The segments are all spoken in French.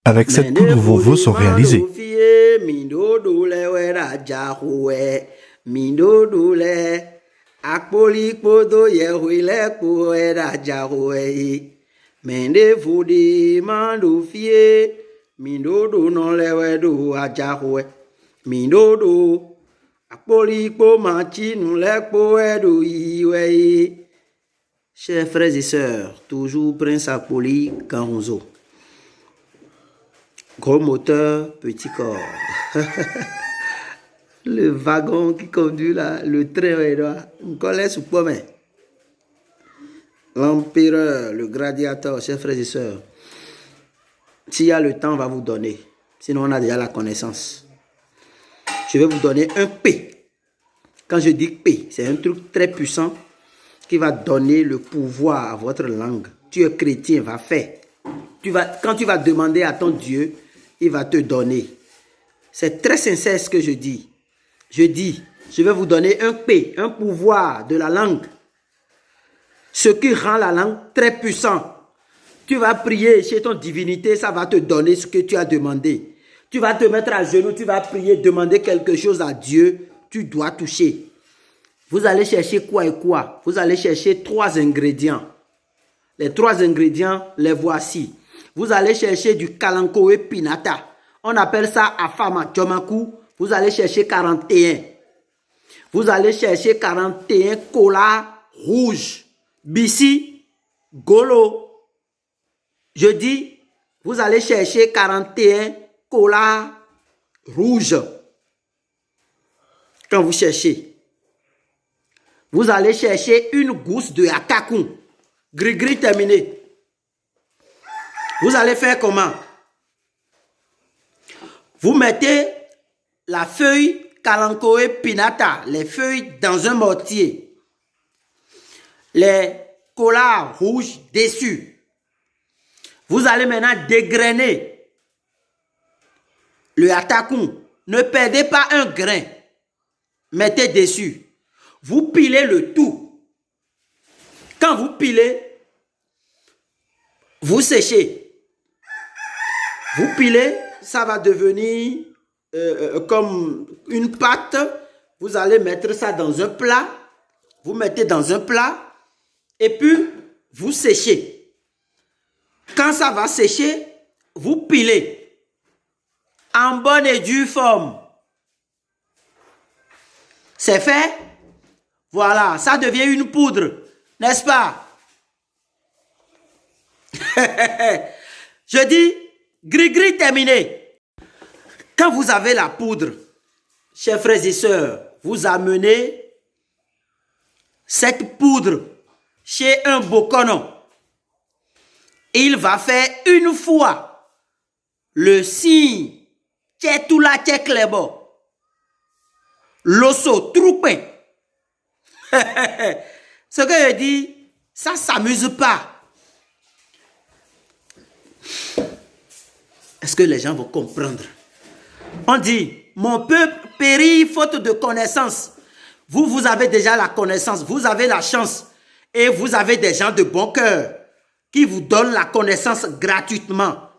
avec cette poudre, vos vœux sont réalisés. Chers frères et sœurs, toujours Prince Apoli Caronzo. Gros moteur, petit corps. Le wagon qui conduit là, le train, l'empereur, le gladiateur, chers frères et sœurs. S'il y a le temps, on va vous donner. Sinon, on a déjà la connaissance. Je vais vous donner un P. Quand je dis P, c'est un truc très puissant qui va donner le pouvoir à votre langue. Tu es chrétien, va faire. Quand tu vas demander à ton Dieu, il va te donner. C'est très sincère ce que je dis. Je dis, je vais vous donner un P, un pouvoir de la langue. Ce qui rend la langue très puissante. Tu vas prier chez ton divinité, ça va te donner ce que tu as demandé. Tu vas te mettre à genoux, tu vas prier, demander quelque chose à Dieu, tu dois toucher. Vous allez chercher quoi et quoi? Vous allez chercher 3 ingrédients. Les 3 ingrédients, les voici. Vous allez chercher du kalankoe pinata. On appelle ça afama chomaku. Vous allez chercher 41. Vous allez chercher 41 cola rouge. Bissi, golo. Je dis, vous allez chercher 41 cola rouge. Quand vous cherchez, vous allez chercher une gousse de atakoun. Gris-gris terminé. Vous allez faire comment? Vous mettez la feuille kalankoe pinata, les feuilles dans un mortier. Les colas rouges dessus. Vous allez maintenant dégrainer le atakoun. Ne perdez pas un grain. Mettez dessus. Vous pilez le tout. Quand vous pilez, vous séchez. Vous pilez, ça va devenir comme une pâte. Vous allez mettre ça dans un plat. Vous mettez dans un plat. Et puis, vous séchez. Quand ça va sécher, vous pilez. En bonne et due forme. C'est fait? Voilà, ça devient une poudre. N'est-ce pas? Je dis, gris-gris terminé. Quand vous avez la poudre, chers frères et sœurs, vous amenez cette poudre chez un bokono. Il va faire une fois le signe Tchetula Tcheklebo. L'osso troupé. Ce que je dis, ça ne s'amuse pas. Est-ce que les gens vont comprendre? On dit, mon peuple périt faute de connaissance. Vous avez déjà la connaissance, vous avez la chance. Et vous avez des gens de bon cœur qui vous donnent la connaissance gratuitement.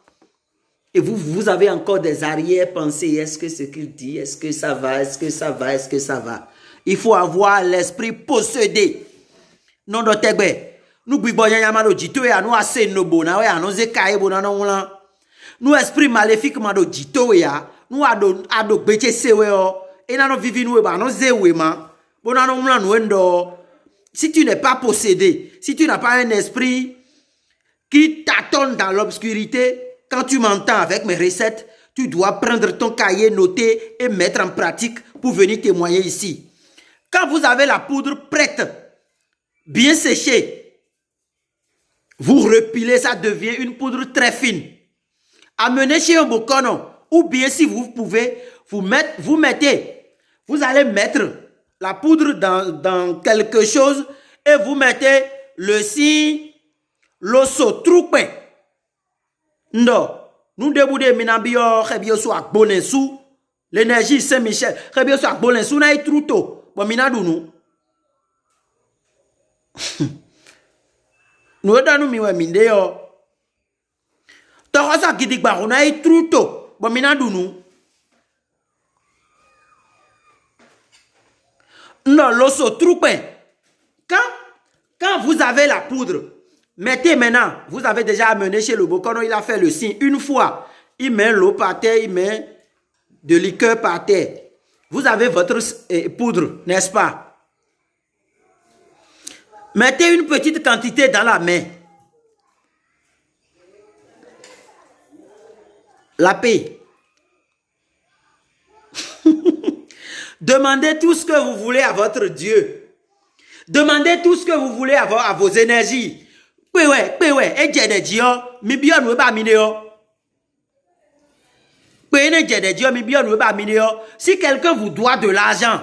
Et vous avez encore des arrière-pensées. Est-ce que ce qu'il dit, est-ce que ça va, est-ce que ça va, est-ce que ça va? Il faut avoir l'esprit possédé. Non, non, nous nous esprit maléfique mado dito ya nous ado beche sewe et na no vivi nous ba no zewe ma bona no mla no endo. Si tu n'es pas possédé, si tu n'as pas un esprit qui tâtonne dans l'obscurité, quand tu m'entends avec mes recettes, tu dois prendre ton cahier, noter et mettre en pratique pour venir témoigner ici. Quand vous avez la poudre prête, bien séchée, vous repilez, ça devient une poudre très fine. Amenez chez un bokono, ou bien si vous pouvez, vous allez mettre la poudre dans quelque chose et vous mettez le signe, l'osso troupé. Non, nous deboudons minabio, rebio soit bonensou, l'énergie Saint-Michel, rebio soit bonensou, na y trouto, bon minadou nous. Nous donnons miwe mindeo. Torosa Gidigba, on a eu truto. Bon, minadounou. Non, l'osso troupin. Quand vous avez la poudre, mettez maintenant, vous avez déjà amené chez le Bokono, il a fait le signe une fois. Il met l'eau par terre, il met de liqueur par terre. Vous avez votre poudre, n'est-ce pas? Mettez une petite quantité dans la main. La paix. Demandez tout ce que vous voulez à votre Dieu. Demandez tout ce que vous voulez à vos énergies. Si quelqu'un vous doit de l'argent,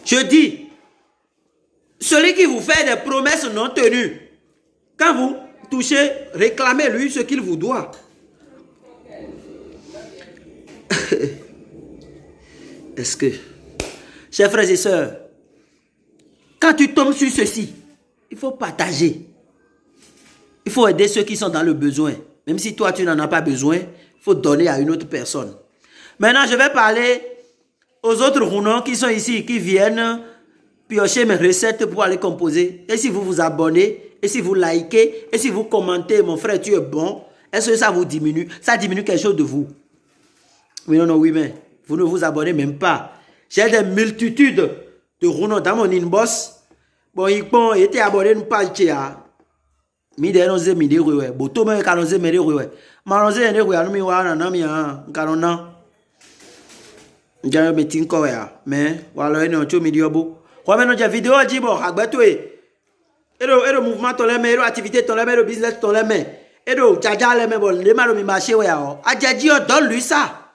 je dis, celui qui vous fait des promesses non tenues, quand vous touchez, réclamez-lui ce qu'il vous doit. Est-ce que, chers frères et sœurs, quand tu tombes sur ceci, il faut partager. Il faut aider ceux qui sont dans le besoin. Même si toi, tu n'en as pas besoin, il faut donner à une autre personne. Maintenant, je vais parler aux autres rounons qui sont ici, qui viennent piocher mes recettes pour aller composer. Et si vous vous abonnez, et si vous likez, et si vous commentez, mon frère, tu es bon, est-ce que ça vous diminue? Ça diminue quelque chose de vous? Oui, non, oui, mais vous ne vous abonnez même pas. J'ai des multitudes de rounons dans mon inbox. Bon, ils étaient abonnés une page qui a. Mi de noze mi de rewe boto me ka noze me de rewe ma noze ne rewe anu mi wa na mi an ka no na nja me tin ko ya me wa lo ene ocho mi di obo ko me no je video jibo agbeto ero mouvement ton le me ero activité ton le me ero business ton le me ero jaja le me bon le ma mi marché we ya o ajaji o donne lui ça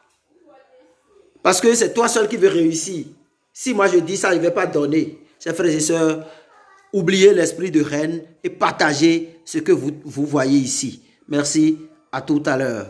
parce que c'est toi seul qui veux réussir. Si moi je dis ça, je ne vais pas donner. Chers frères et sœurs, oubliez l'esprit de reine et partagez ce que vous voyez ici. Merci, à tout à l'heure.